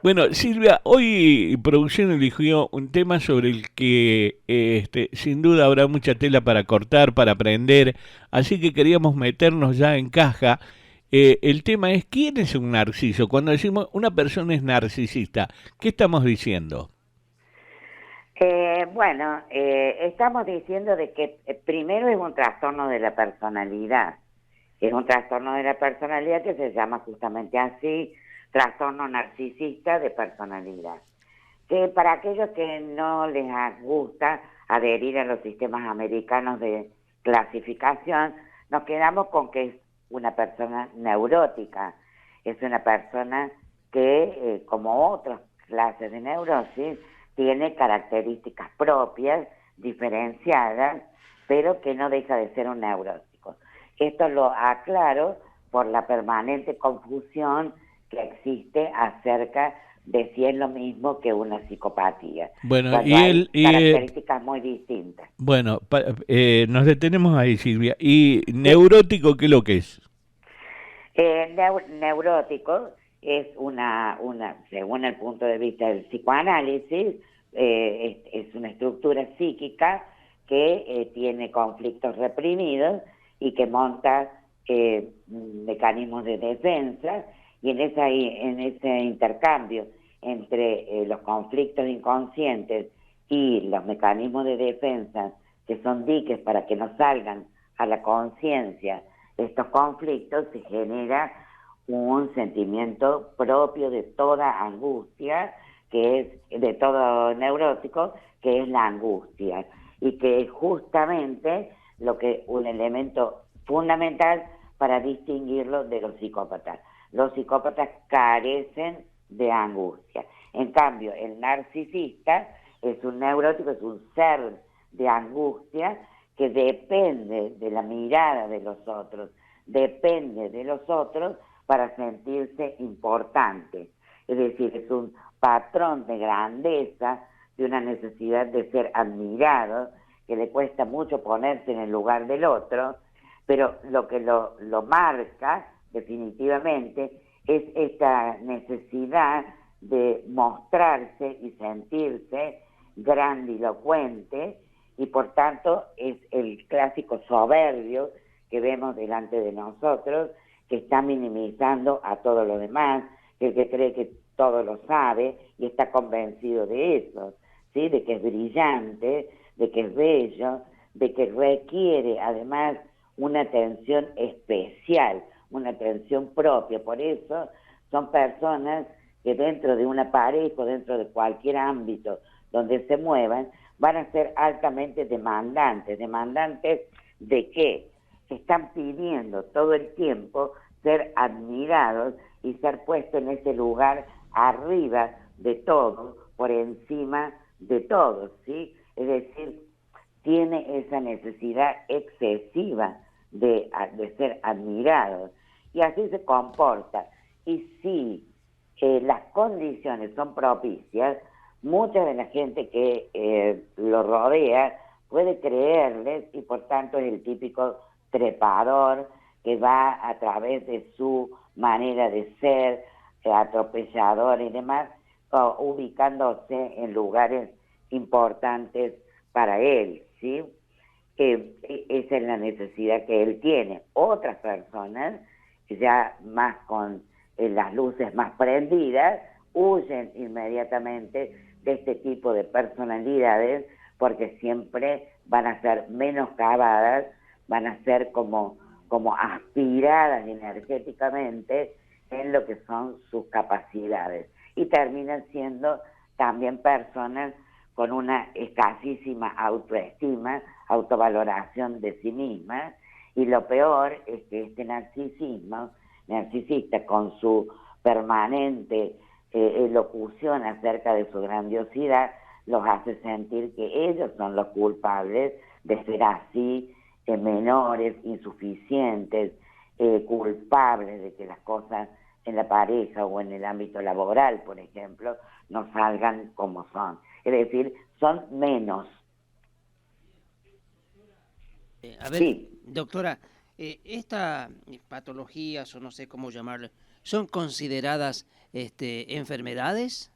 Bueno, Silvia, hoy producción eligió un tema sobre el que sin duda habrá mucha tela para cortar, para aprender, así que queríamos meternos ya en caja. El tema es, ¿quién es un narciso? Cuando decimos una persona es narcisista, ¿qué estamos diciendo? Estamos diciendo de que primero es un trastorno de la personalidad. Es un trastorno de la personalidad que se llama justamente así, trastorno narcisista de personalidad. Que para aquellos que no les gusta adherir a los sistemas americanos de clasificación, nos quedamos con que es una persona neurótica, es una persona que, como otras clases de neurosis, tiene características propias, diferenciadas, pero que no deja de ser un neurótico. Esto lo aclaro por la permanente confusión que existe acerca de si es lo mismo que una psicopatía, Bueno, cuando hay características muy distintas. nos detenemos ahí, Silvia. ¿Y Sí. neurótico qué es lo que es? Neurótico es según el punto de vista del psicoanálisis, es una estructura psíquica que tiene conflictos reprimidos y que monta mecanismos de defensa, y en ese intercambio entre los conflictos inconscientes y los mecanismos de defensa, que son diques para que no salgan a la conciencia estos conflictos, se genera un sentimiento propio de toda angustia, que es de todo neurótico, que es la angustia, y que es justamente un elemento fundamental para distinguirlo de los psicópatas. Los psicópatas carecen de angustia. En cambio, el narcisista es un neurótico, es un ser de angustia que depende de la mirada de los otros, depende de los otros para sentirse importante. Es decir, es un patrón de grandeza, de una necesidad de ser admirado, que le cuesta mucho ponerse en el lugar del otro, pero lo que lo marca definitivamente es esta necesidad de mostrarse y sentirse grandilocuente, y por tanto es el clásico soberbio que vemos delante de nosotros, que está minimizando a todo lo demás, que cree que todo lo sabe y está convencido de eso, ¿sí? De que es brillante, de que es bello, de que requiere además una atención especial, una atención propia. Por eso son personas que dentro de una pareja o dentro de cualquier ámbito donde se muevan, van a ser altamente demandantes. ¿Demandantes de qué? Están pidiendo todo el tiempo ser admirados y ser puestos en ese lugar arriba de todo, por encima de todos, ¿sí? Es decir, tiene esa necesidad excesiva de ser admirados, y así se comporta. Y si las condiciones son propicias, mucha de la gente que lo rodea puede creerles, y por tanto es el típico trepador que va a través de su manera de ser, atropellador y demás, ubicándose en lugares importantes para él, ¿sí? Esa es la necesidad que él tiene. Otras personas, ya más con las luces más prendidas, huyen inmediatamente de este tipo de personalidades, porque siempre van a ser menoscabadas, van a ser como aspiradas energéticamente en lo que son sus capacidades, y terminan siendo también personas con una escasísima autoestima, autovaloración de sí misma. Y lo peor es que este narcisista, con su permanente elocución acerca de su grandiosidad, los hace sentir que ellos son los culpables de ser así, menores, insuficientes, culpables de que las cosas en la pareja o en el ámbito laboral, por ejemplo, no salgan como son. Es decir, son menos. A ver, Sí. doctora, ¿Estas patologías, o no sé cómo llamarle, son consideradas enfermedades?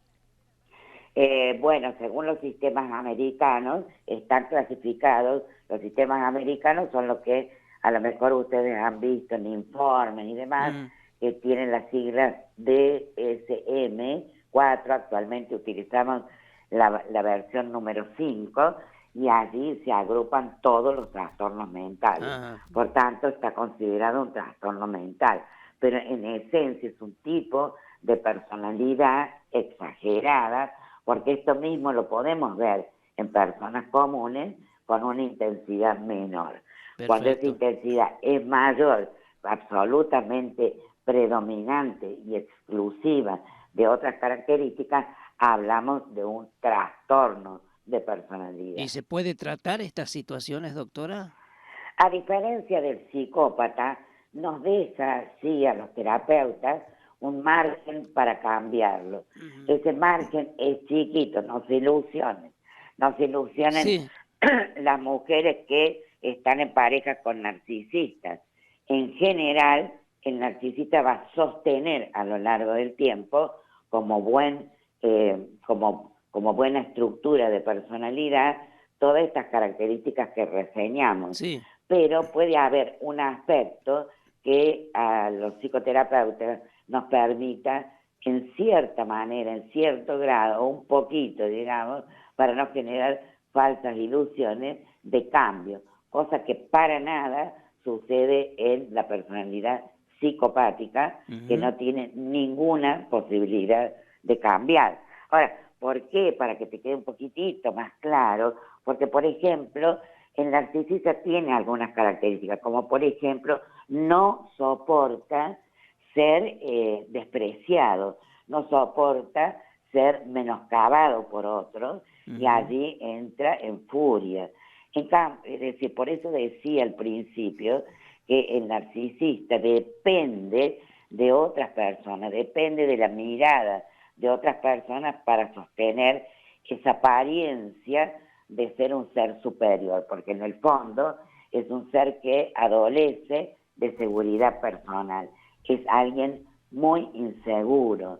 Bueno, según los sistemas americanos, están clasificados. Los sistemas americanos son los que a lo mejor ustedes han visto en informes y demás, Mm, que tienen las siglas DSM-4. Actualmente utilizamos la versión número 5 y allí se agrupan todos los trastornos mentales. ajá. Por tanto, está considerado un trastorno mental, pero en esencia es un tipo de personalidad exagerada, porque esto mismo lo podemos ver en personas comunes con una intensidad menor. Cuando esa Perfecto. intensidad es mayor, absolutamente predominante y exclusiva de otras características, hablamos de un trastorno de ¿Y personalidad. se puede tratar estas situaciones, doctora? A diferencia del psicópata, nos deja, sí, a los terapeutas, un margen para cambiarlo. Ujú. Ese margen es chiquito, no se ilusionen. No se ilusionen Sí. las mujeres que están en pareja con narcisistas. En general, el narcisista va a sostener a lo largo del tiempo como como buena estructura de personalidad todas estas características que reseñamos, Sí. pero puede haber un aspecto que a los psicoterapeutas nos permita, en cierta manera, en cierto grado, un poquito, digamos, para no generar falsas ilusiones de cambio, cosa que para nada sucede en la personalidad psicopática, que Ujú. no tiene ninguna posibilidad de cambiar. Ahora, ¿por qué? Para que te quede un poquitito más claro, porque, por ejemplo, el narcisista tiene algunas características, como por ejemplo, no soporta ser despreciado, no soporta ser menoscabado por otros, y Ujú. allí entra en furia. En cambio, es decir, por eso decía al principio que el narcisista depende de otras personas, depende de la mirada de otras personas para sostener esa apariencia de ser un ser superior, porque en el fondo es un ser que adolece de seguridad personal, es alguien muy inseguro.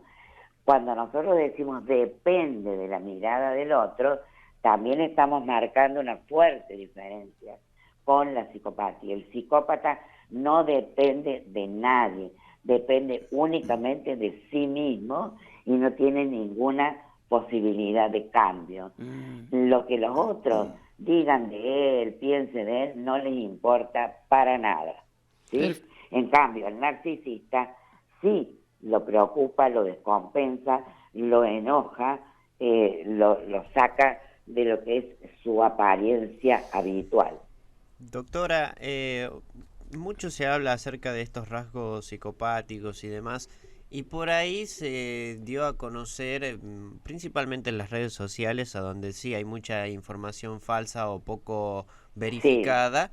Cuando nosotros decimos depende de la mirada del otro, también estamos marcando una fuerte diferencia con la psicopatía. El psicópata no depende de nadie, depende únicamente de sí mismo y no tiene ninguna posibilidad de cambio. Mm. Lo que los otros digan de él, piensen de él, no les importa para nada, ¿sí? Perf- En cambio, el narcisista sí lo preocupa, lo descompensa, lo enoja, lo saca de lo que es su apariencia habitual. Doctora, mucho se habla acerca de estos rasgos psicopáticos y demás, y por ahí se dio a conocer, principalmente en las redes sociales, a donde sí hay mucha información falsa o poco Sí, verificada,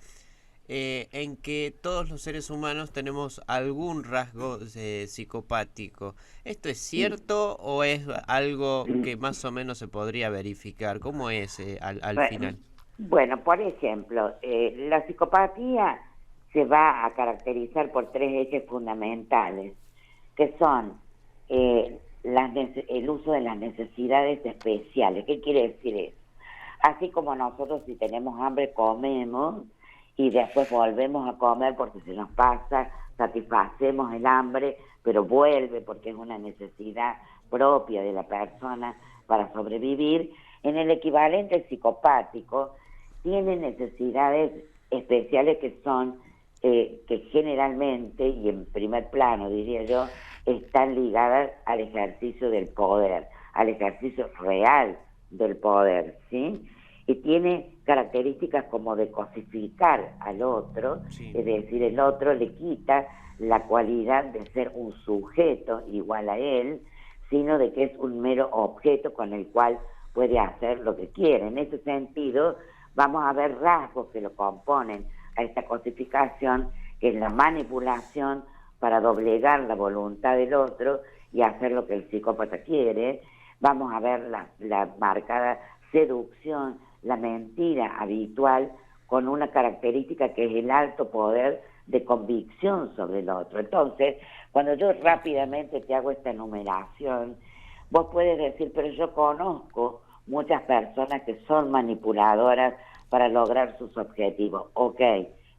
en que todos los seres humanos tenemos algún rasgo psicopático. ¿Esto es cierto o es algo que más o menos se podría verificar? ¿Cómo es al final? bueno, por ejemplo, la psicopatía se va a caracterizar por tres ejes fundamentales, que son el uso de las necesidades especiales. ¿Qué quiere decir eso? Así como nosotros si tenemos hambre comemos y después volvemos a comer porque se nos pasa, satisfacemos el hambre, pero vuelve porque es una necesidad propia de la persona para sobrevivir. En el equivalente psicopático tiene necesidades especiales que son que generalmente y en primer plano diría yo están ligadas al ejercicio del poder, al ejercicio real del poder, ¿sí? Y tiene características como de cosificar al otro, Sí. es decir, el otro le quita la cualidad de ser un sujeto igual a él, sino de que es un mero objeto con el cual puede hacer lo que quiere. En ese sentido, vamos a ver rasgos que lo componen a esta cosificación, que es la manipulación para doblegar la voluntad del otro y hacer lo que el psicópata quiere. Vamos a ver la marcada seducción, la mentira habitual, con una característica que es el alto poder de convicción sobre el otro. Entonces, cuando yo rápidamente te hago esta enumeración, vos puedes decir, pero yo conozco muchas personas que son manipuladoras para lograr sus objetivos. Ok,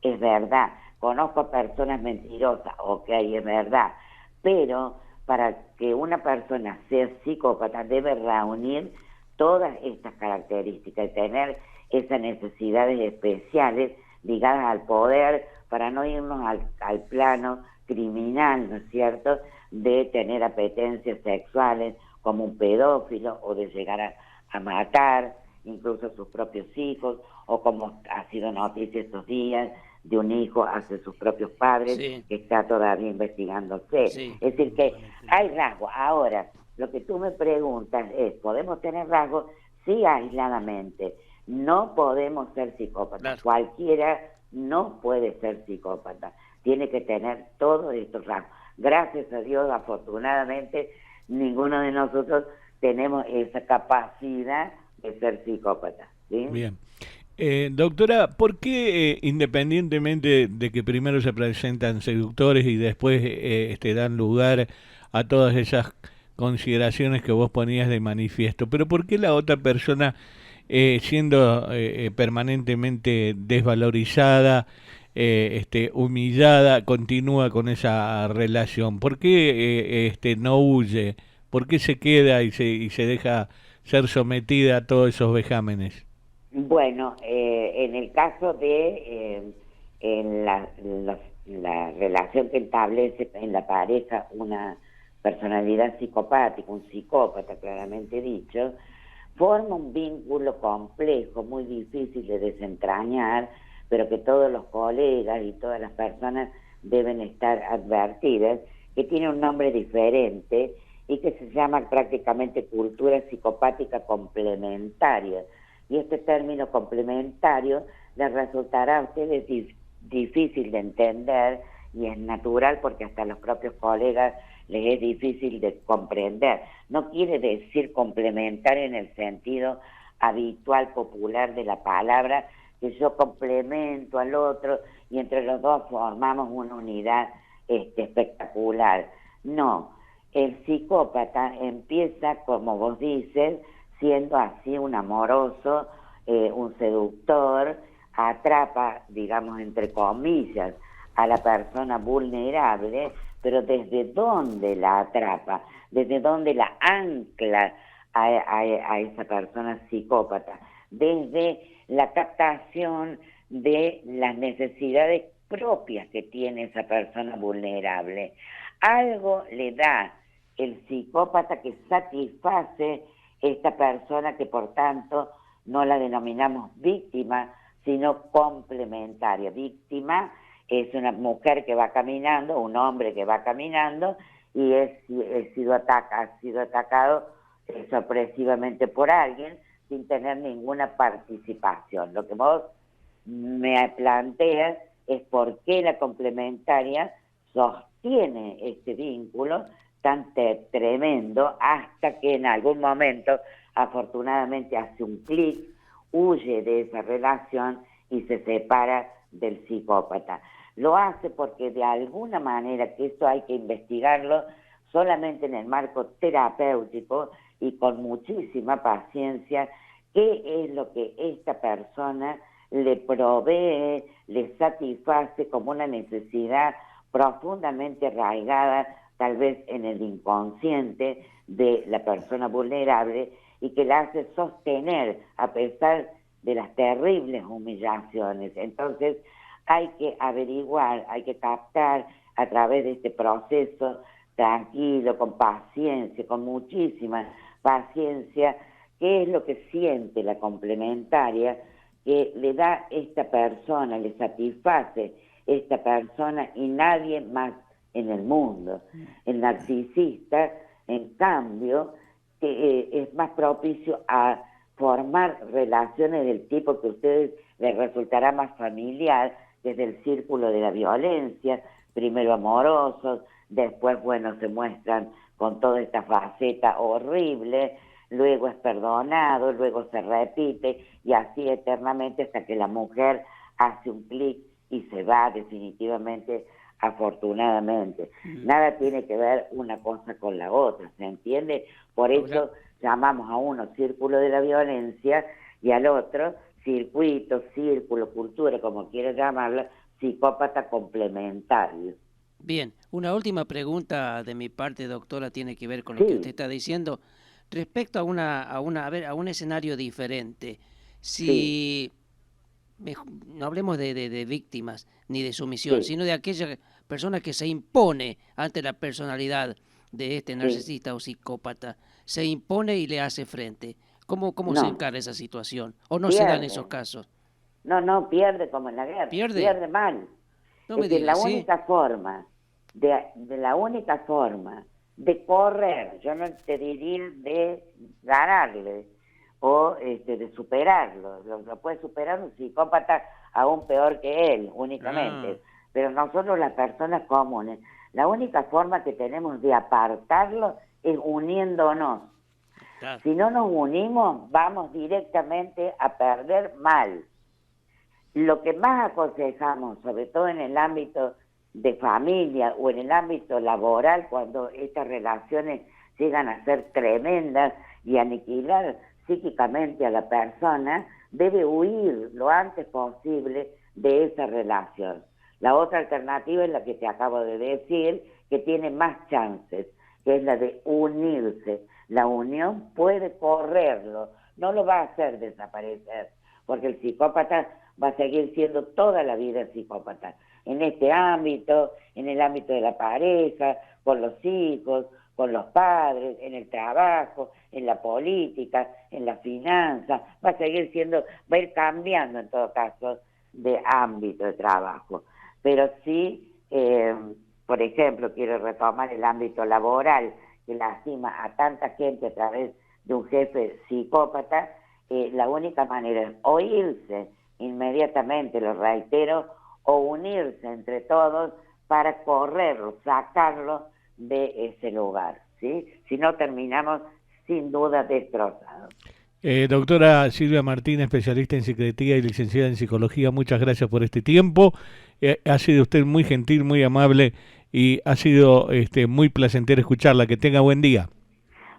es verdad. Conozco personas mentirosas. Ok, es verdad. Pero para que una persona sea psicópata debe reunir todas estas características y tener esas necesidades especiales ligadas al poder para no irnos al plano criminal, ¿no es cierto?, de tener apetencias sexuales como un pedófilo o de llegar a matar incluso a sus propios hijos, o como ha sido noticia estos días de un hijo hacia sus propios padres, Sí, que está todavía investigándose. sí. Es decir, que hay rasgos. Ahora, lo que tú me preguntas es, ¿podemos tener rasgos? Sí, aisladamente. No podemos ser psicópatas. Claro. Cualquiera no puede ser psicópata. Tiene que tener todos estos rasgos. Gracias a Dios, afortunadamente, ninguno de nosotros tenemos esa capacidad de ser psicópata. ¿Sí? Bien. Doctora, ¿por qué independientemente de que primero se presentan seductores y después dan lugar a todas esas consideraciones que vos ponías de manifiesto, pero por qué la otra persona, siendo permanentemente desvalorizada, humillada, continúa con esa relación? ¿Por qué no huye? ¿Por qué se queda y se deja ser sometida a todos esos vejámenes? Bueno, en el caso de la relación que establece en la pareja una personalidad psicopática, un psicópata claramente dicho, forma un vínculo complejo, muy difícil de desentrañar, pero que todos los colegas y todas las personas deben estar advertidas, que tiene un nombre diferente y que se llama prácticamente cultura psicopática complementaria. Y este término complementario les resultará a ustedes difícil de entender, y es natural porque hasta a los propios colegas les es difícil de comprender. No quiere decir complementar en el sentido habitual popular de la palabra, que yo complemento al otro y entre los dos formamos una unidad espectacular. No, el psicópata empieza, como vos dices, siendo así un amoroso, un seductor, atrapa, digamos, entre comillas, a la persona vulnerable, pero ¿desde dónde la atrapa? ¿Desde dónde la ancla a esa persona psicópata? Desde la captación de las necesidades propias que tiene esa persona vulnerable. Algo le da el psicópata que satisface esta persona, que por tanto no la denominamos víctima, sino complementaria. Víctima es una mujer que va caminando, un hombre que va caminando y ha sido atacado sorpresivamente por alguien sin tener ninguna participación. Lo que vos me planteas es por qué la complementaria sostiene este vínculo tan tremendo hasta que en algún momento, afortunadamente, hace un clic, huye de esa relación y se separa del psicópata. Lo hace porque de alguna manera, que esto hay que investigarlo solamente en el marco terapéutico y con muchísima paciencia, qué es lo que esta persona le provee, le satisface como una necesidad profundamente arraigada, tal vez en el inconsciente de la persona vulnerable, y que la hace sostener a pesar de las terribles humillaciones. Entonces hay que averiguar, hay que captar a través de este proceso tranquilo, con paciencia, con muchísima paciencia, qué es lo que siente la complementaria, que le da esta persona, le satisface esta persona y nadie más en el mundo. El narcisista, en cambio, es más propicio a formar relaciones del tipo que a ustedes les resultará más familiar, desde el círculo de la violencia, primero amorosos, después, bueno, se muestran con toda esta faceta horrible, luego es perdonado, luego se repite, y así eternamente hasta que la mujer hace un clic y se va definitivamente, afortunadamente. Nada tiene que ver una cosa con la otra, ¿se entiende? Por eso llamamos a uno círculo de la violencia y al otro circuito, círculo, cultura, como quiera llamarlo, psicópata complementario. Bien, una última pregunta de mi parte, doctora, tiene que ver con lo que usted está diciendo. Respecto a un escenario diferente, si no hablemos de víctimas ni de sumisión, sino de aquella persona que se impone ante la personalidad de este narcisista o psicópata, se impone y le hace frente. ¿Cómo se encara esa situación? ¿O no se dan esos casos? No, pierde como en la guerra. Pierde mal. No me digas, única forma, la única forma de correr, yo no te diría de ganarle o de superarlo. Lo puede superar un psicópata aún peor que él, únicamente. Pero nosotros, las personas comunes, la única forma que tenemos de apartarlo es uniéndonos. Claro. Si no nos unimos, vamos directamente a perder mal. Lo que más aconsejamos, sobre todo en el ámbito de familia o en el ámbito laboral, cuando estas relaciones llegan a ser tremendas y aniquilar psíquicamente a la persona, debe huir lo antes posible de esa relación. La otra alternativa es la que te acabo de decir, que tiene más chances, que es la de unirse. La unión puede correrlo, no lo va a hacer desaparecer, porque el psicópata va a seguir siendo toda la vida psicópata. En este ámbito, en el ámbito de la pareja, con los hijos, con los padres, en el trabajo, en la política, en la finanza, va a seguir siendo, va a ir cambiando en todo caso de ámbito de trabajo. Pero sí, por ejemplo, quiero retomar el ámbito laboral, que lastima a tanta gente a través de un jefe psicópata. La única manera es o irse inmediatamente, lo reitero, o unirse entre todos para correrlo, sacarlo de ese lugar, ¿sí? Si no, terminamos sin duda destrozados. Doctora Silvia Martín, especialista en psiquiatría y licenciada en psicología, muchas gracias por este tiempo. Ha sido usted muy gentil, muy amable y ha sido muy placentero escucharla. Que tenga buen día.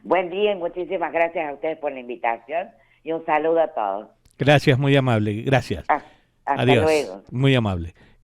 Buen día y muchísimas gracias a ustedes por la invitación y un saludo a todos. Gracias, muy amable. Gracias. Hasta Adiós. luego. Muy amable.